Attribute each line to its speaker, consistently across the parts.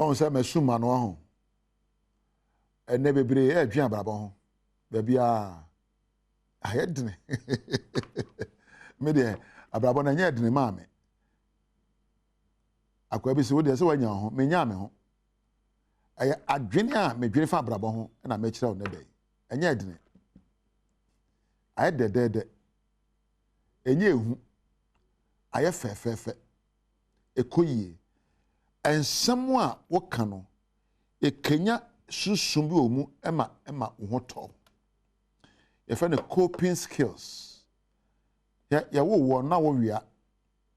Speaker 1: on say mesuma no ho ene bebre e adwan abrabo ho da bia ayedne me de abrabo na nya edne ma me akwa bi se wo de se wanya ho menya me ho ay adwene a medwene fa abrabo ho na me kire wo ne dai enya edne ayedede enye ehu aye fefefe ekoyie ensem a woka no ekenya susum bi omu ema wo to ye fa ne coping skills ya wo na wo wia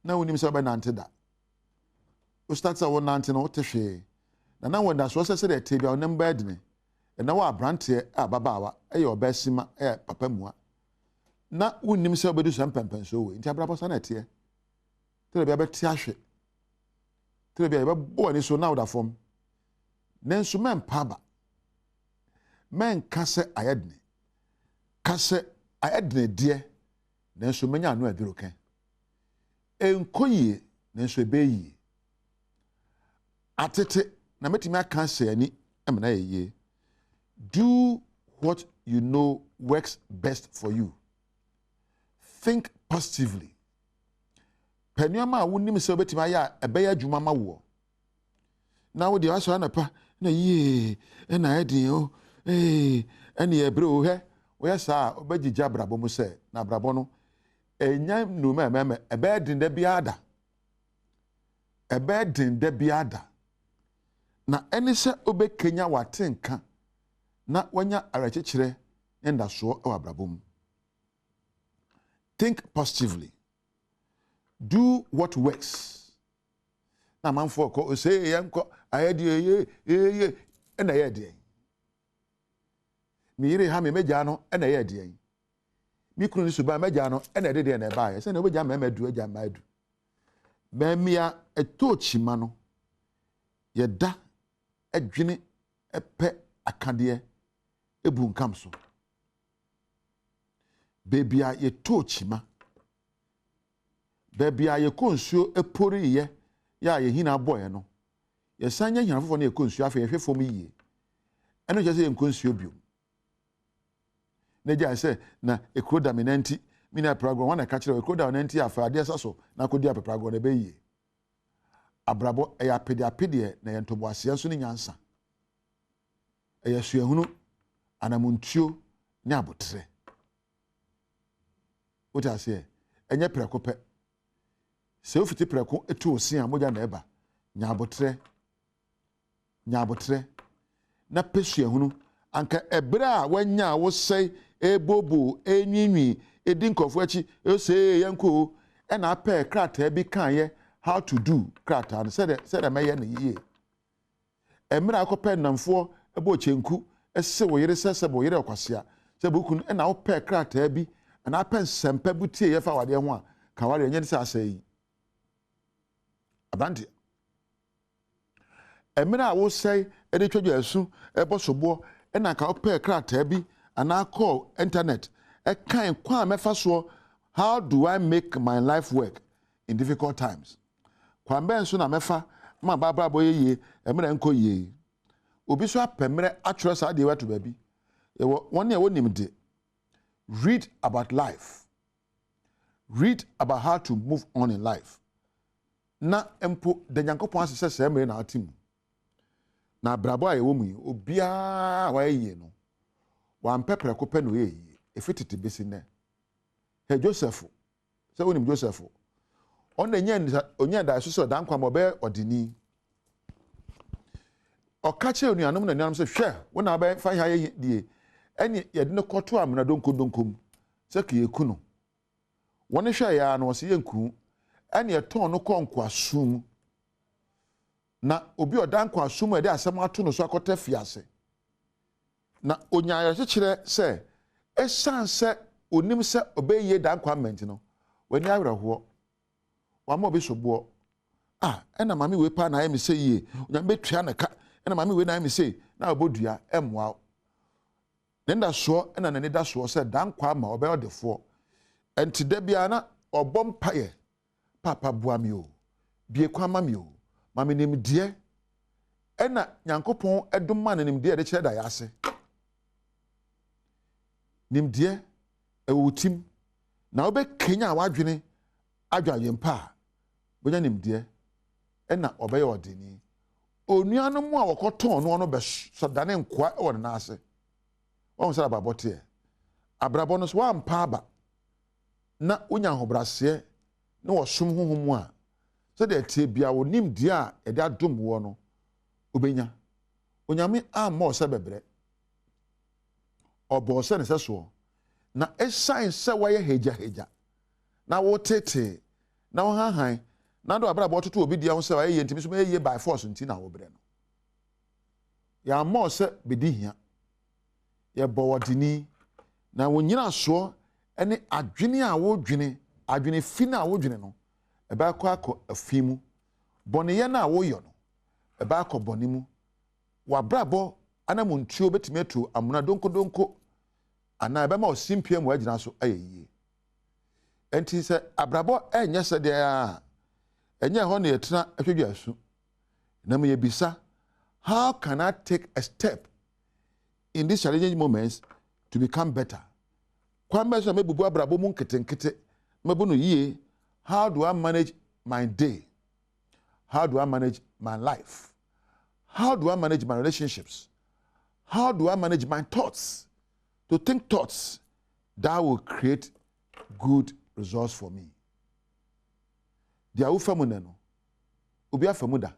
Speaker 1: na wonim se ba nante da o start wo nante no te hwe na wanda so se de te bia onem ba adine na wo abrante a babaawa eye obasima papa mua na wonim se obedu so mpempen so we nti abrabo sa na te te bia beti ahwe te bia bo ni so na woda fom nenso men paba men kase ayedne kase ayedne die nenso menya anu aduro kan enkoyie nenso ebeyi atete na metimi aka se ani emna yeye do what you know works best for you. Think positively. Penyama wonim se obetimi aya ebeya dwuma ma wo na wo de aso anapa na ye na edin o ene ebre o he wo yesa obegija brabo mu se na brabo no enya no meme ebe din da biada ebe din da biada na ene se obekenya watenka na wanya arakekire enda so e wabrabo mu. Think positively. Do what works. Na manfo ko say yanko ayede ye na yede. Mi yire ha me meja no na yede. Mi kunu ni suba meja no na de na ba ye. Se na obeja memadu aja madu. Memia etochima no yeda adwene epe akade ebu nkam so. Bebia ye tochima bebia ye konsuo epori ye ya ye hina boye no ye sanya hina fofo na ye konsuo afa ye hwefo yiye eno je se ye konsuo bio na ja se na ekroda menanti mina program wana ka kire ekroda menanti afa ade saso na kodi apeprago na be yiye abrabo e ya pede na ye ntobo ase so ni nyansa e ye suahunu anamuntuo ni abotre. What I say, enye preko pe. Se ofiti preko etu osia moja na eba. Nyabotre. Na pesu ehunu anka ebra wanya wo sei ebobo enwinwi edi nkofo achi ose yanko e na pe krata bi kan ye how to do krata no said meye na yiye. Emra akope namfo ebo chenku ese wo yire sese bo yire kwasea. Se bukun e na wo pe krata bi na pen sempe butie ye fa wade ho a ka wade enye se asai abante emina wo sei e de twadwa asu e bosobo e na ka ope krata bi ana call internet e kan kwa mefa so how do I make my life work in difficult times kwa mbe nso na mefa ma baba boye ye emina nko ye obi so apemre atwere sa de wato ba bi e won e wonim de. Read about life. Read about how to move on in life. Na empo de Nyankopon asese se mere na atim. Na brabo aye wo mu obia wa ye no. Wa mpepre ko pe no ye. Efitete besi ne. He Joseph. Se wonim Joseph. On enya da so dan kwa mo be odini. Okache onuanom na nuanom se hwe wo na ba fa ye die. Eni yede ne koto amna donkom se ke yeku no woni hwe ya no se yenku eni eton no konkwa sum na obi odankwa sum e de asem ato no so akota fiase na onyaaya kire se esanse onim se obeye dankwa ment no wani awreho wa ma obi sobo ena mami we pa na emi se yie onya betua na ka ena mami we na emi se na obodua emwa nenda so ena na neda so se dankwa ma obe odefo enti da bia na obom paye papa boami o bie kwa mami o mami nim die ena Nyankopɔn edoma ne nimde de kyerɛ da yase nimde ewutim na obekenya wadwene adwayempa bonya nimde ena obeye odeni onuanom a wokoton no be sodane nkoa e wona ase won sara babote abrabo no so wampa aba na onya hobrase na wosom honhom a so de tie bia wo nimde a e de adom wo no obenya onyame amma o se bebre obo se ne seso na esan se waye heja na wo tete na wo hanhan na do abrabo toto obi dia ho se waye ntimi so ye by force nti na wo bre no ya amma se bedi hia ye bowodini na wo nyina so ene adwene a wo adwene fi na wo dwene no e ba akọ afimu bone ye na wo yo no e ba akọ bone mu wa brabo anamontuo betime to amuna donko ana ebe ma osimpie mu agina so ayeye enti se abrabo enye se de a enye ho na yetra atwedwa asu na me yebisa how can I take a step in these challenging moments to become better kwa mbeso mebubu abrabo mu nketenkete mebu no yie how do I manage my day how do I manage my life how do I manage my relationships how do I manage my thoughts to think thoughts that will create good results for me. Dia ufamu neno obi afamu da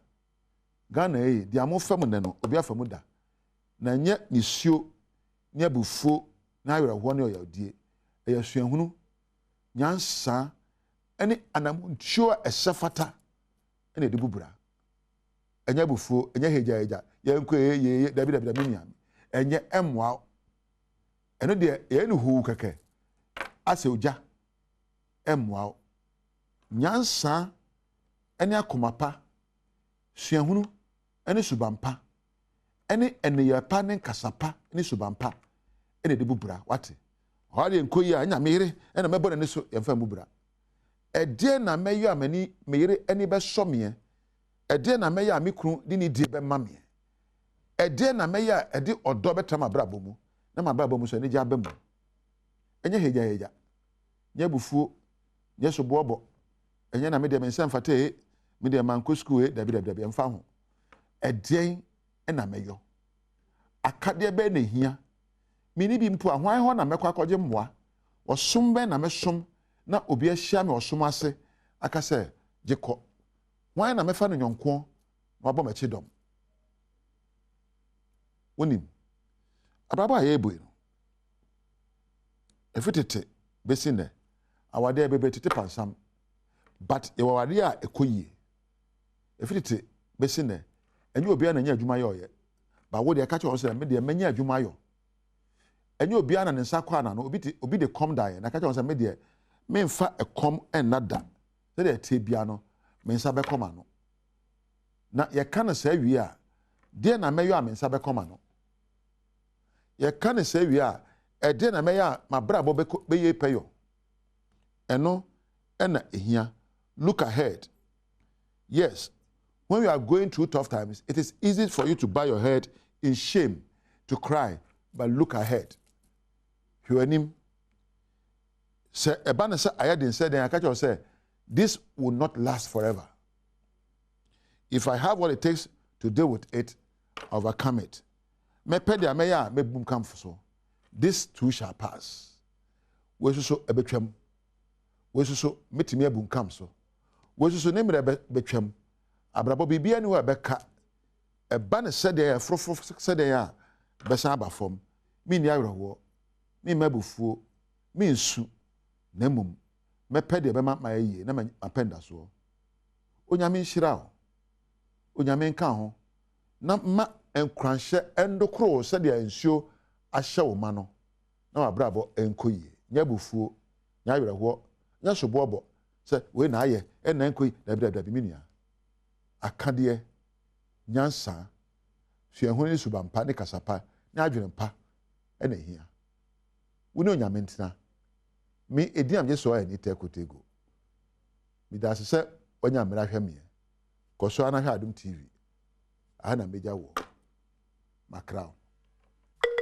Speaker 1: Ghana dia mo famu neno obi afamu da na nye nisuo nye bufuo na awerɛhoɔ ne ɔyɛdie ɛyɛ suahunu nyansa ɛne anamontuo ɛsɛfata ɛne de bubura ɛnyɛ bufuo ɛnyɛ hejaeja yɛnko ye dabi miniam ɛnyɛ ɛmmoa ɛno de yɛne hu kɛkɛ asɛ ogya ɛmmoa nyansa ɛne akomapa suahunu ɛne subampa ɛne ɛneyapa ne nkasapa ne subampa ɛne de bubura wate ɔde nkoyi a nya meyere ɛna mɛbɔ ne so yɛmfa bubura ɛdeɛ na mɛyɛ amani meyere ɛne bɛsɔmeɛ ɛdeɛ na mɛyɛ amikru de ne die bɛma me ɛdeɛ na mɛyɛ a ɛde ɔdɔ bɛtam abrabɔ mu na mabrabɔ mu so ne gya bɛmu ɛnyɛ heja nyɛ bufuo nyɛ so boɔbɔ ɛnyɛ na me de mensɛm fata me de manko school dabi ɛmfa ho ɛdeɛn ɛna mɛyɔ akadeɛ bɛ na hia mini bi mpo ahwan ho na mɛkɔ akɔgye mmoa ɔsom bɛ na mɛsom na obi ahyia me ɔsom ase aka sɛ gyekɔ hwan na mɛfa no nyɔnko na wabɔ mɛkye dɔm wonim abrabɔ a yɛbɔ no efitete besine awade bebe tete pansam but e wawade a ekoyie efitete besine enye obi a na nya adwuma yɛ ba wo de ka kyerɛ sɛ me de manya adwuma yɔ enye obi a na ne nsa kwa na no obi de kom dae na ka kyerɛ sɛ me de me mfa ekom enada sɛ de tie bia no me nsa bɛkɔ ma no na ye ka na sɛ wie a de na mɛyɔ a me nsa bɛkɔ ma no ye ka na sɛ wie a ɛde na mɛyɛ ma brabo bɛyɛ pɛyɔ ɛno ɛna ehia look ahead yes when you are going through tough times it is easy for you to bow your head in shame to cry but look ahead hwanim sɛ ɛba na sɛ ayɛ den sɛ den aka kyerɛ sɛ this will not last forever if I have what it takes to deal with it overcome it mɛpɛ de amɛyɛ a mɛbum kamfo so this too shall pass. Wesuso ebetwam. Wesuso metimi abunkam so. Wesuso ne mre betwam. Abrabo bibia ni wa beka. Eba ne sede ya frofro sede ya besa aba fom. Mi ni awerɛhoɔ. Mi mabufuo. Mi nsu. Na mmom mepɛ de bema mayɛ na mapenda so. Onyame nhyira o. Onyame nka ho. Na ma nkranhye endokoro sede ya nsuo ahyɛ wo ma no na wabrabɔ enkoyie nya bufuo nya awerɛhoɔ nya soboɔbɔ sɛ we na ayɛ ɛna enkoyi dabi minia akadeɛ nyansa suahunu ne subampa ne kasapa ne adwenempa ɛna hia wo ne onyame ntena me ediam gye so ani tekotego me da sɛ onya mmara hwɛ me kɔso ana hwɛ Adom TV aha na meja wo makra